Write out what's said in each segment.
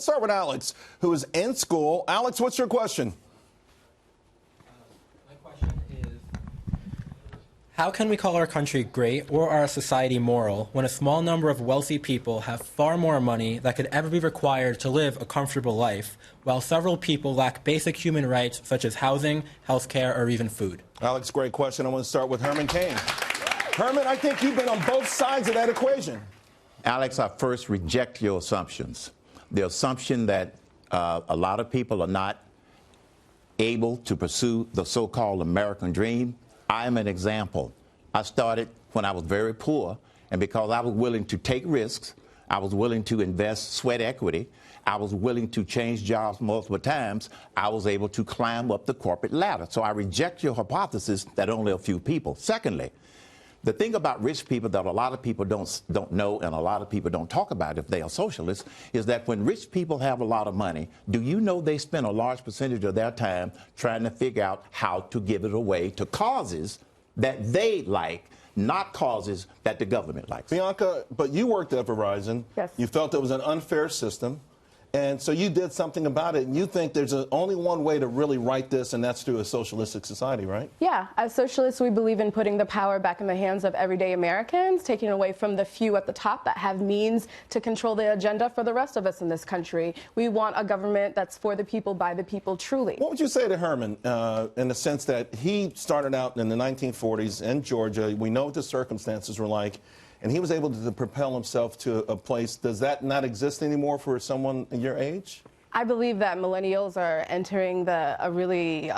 Let's start with Alex, who is in school. Alex, what's your question? My question is, how can we call our country great or our society moral when a small number of wealthy people have far more money that could ever be required to live a comfortable life, while several people lack basic human rights such as housing, health care, or even food? Alex, great question. I want to start with Herman Cain. Herman, I think you've been on both sides of that equation. Alex, I first reject your assumptions. The assumption that a lot of people are not able to pursue the so-called American dream. I am an example. I started when I was very poor, and because I was willing to take risks, I was willing to invest sweat equity, I was willing to change jobs multiple times, I was able to climb up the corporate ladder. So I reject your hypothesis that only a few people. Secondly, the thing about rich people that a lot of people don't know and a lot of people don't talk about if they are socialists is that when rich people have a lot of money, do you know they spend a large percentage of their time trying to figure out how to give it away to causes that they like, not causes that the government likes. Bianca, but you worked at Verizon. Yes. You felt it was an unfair system. And so you did something about it, and you think there's only one way to really right this, and that's through a socialistic society, right? Yeah, as socialists, we believe in putting the power back in the hands of everyday Americans, taking away from the few at the top that have means to control the agenda for the rest of us in this country. We want a government that's for the people, by the people, truly. What would you say to Herman in the sense that he started out in the 1940s in Georgia? We know what the circumstances were like. And he was able to propel himself to a place. Does that not exist anymore for someone your age? I believe that millennials are entering a really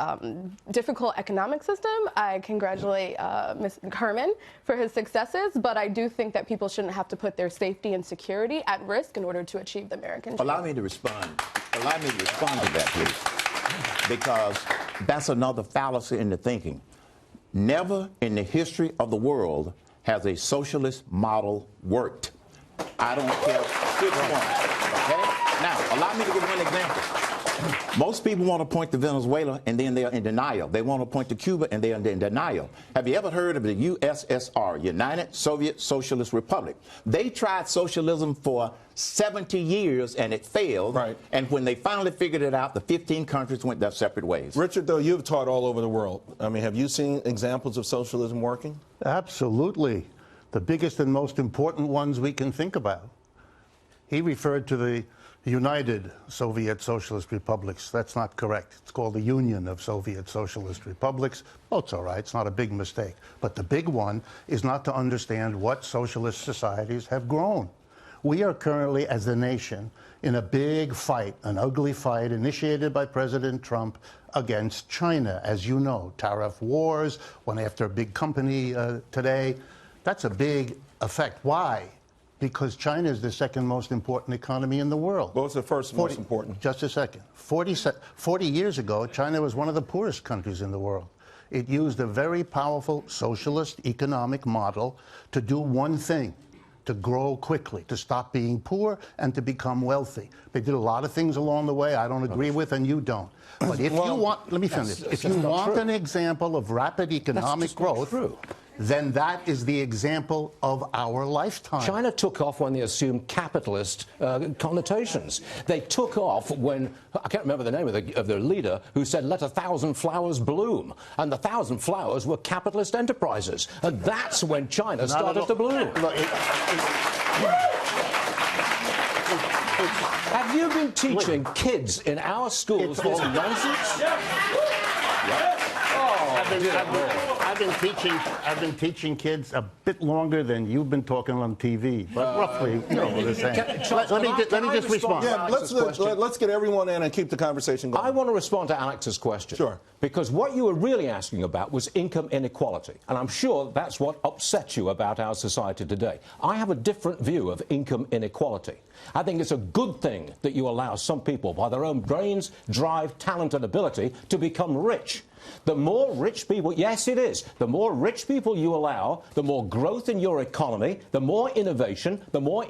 difficult economic system. I congratulate Mr. Herman for his successes, but I do think that people shouldn't have to put their safety and security at risk in order to achieve the American dream. Allow me to respond. Allow me to respond to that, please, because that's another fallacy in the thinking. Never in the history of the world has a socialist model worked. I don't care which one, okay? Now, allow me to give one example. Most people want to point to Venezuela and then they're in denial. They want to point to Cuba and they're in denial. Have you ever heard of the USSR, United Soviet Socialist Republic? They tried socialism for 70 years and it failed. Right. And when they finally figured it out, the 15 countries went their separate ways. Richard, though, you've taught all over the world. I mean, have you seen examples of socialism working? Absolutely. The biggest and most important ones we can think about. He referred to the United Soviet Socialist Republics. That's not correct. It's called the Union of Soviet Socialist Republics. Oh, it's all right. It's not a big mistake. But the big one is not to understand what socialist societies have grown. We are currently, as a nation, in a big fight, an ugly fight initiated by President Trump against China. As you know, tariff wars, one after a big company today. That's a big effect. Why? Because China is the second most important economy in the world. What was the first most important? Just a second. 40 years ago, China was one of the poorest countries in the world. It used a very powerful socialist economic model to do one thing: to grow quickly, to stop being poor, and to become wealthy. They did a lot of things along the way I don't agree with, and you don't. But if you want, let me finish. If you want an example of rapid economic growth, then that is the example of our lifetime. China took off when they assumed capitalist connotations. They took off when, I can't remember the name of the leader, who said, let 1,000 flowers bloom. And the 1,000 flowers were capitalist enterprises. And that's when China started to bloom. Have you been teaching kids in our schools this nonsense? I've been teaching kids a bit longer than you've been talking on TV, but roughly, you know what I'm saying. Let me just respond. Yeah, let's get everyone in and keep the conversation going. I want to respond to Alex's question. Sure. Because what you were really asking about was income inequality. And I'm sure that's what upsets you about our society today. I have a different view of income inequality. I think it's a good thing that you allow some people, by their own brains, drive, talent and ability, to become rich. The more rich people, yes, it is. The more rich people you allow, the more growth in your economy, the more innovation, the more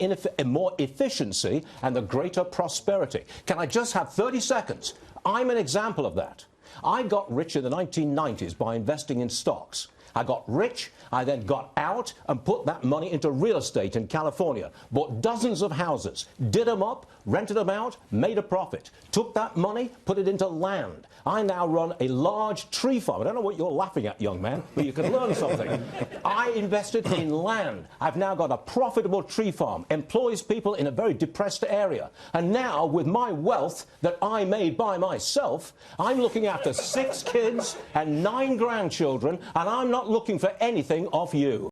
efficiency, and the greater prosperity. Can I just have 30 seconds? I'm an example of that. I got rich in the 1990s by investing in stocks. I got rich, I then got out and put that money into real estate in California, bought dozens of houses, did them up, rented them out, made a profit, took that money, put it into land. I now run a large tree farm. I don't know what you're laughing at, young man, but you can learn something. I invested in land. I've now got a profitable tree farm, employs people in a very depressed area. And now, with my wealth that I made by myself, I'm looking after 6 kids and 9 grandchildren, and I'm not looking for anything off you.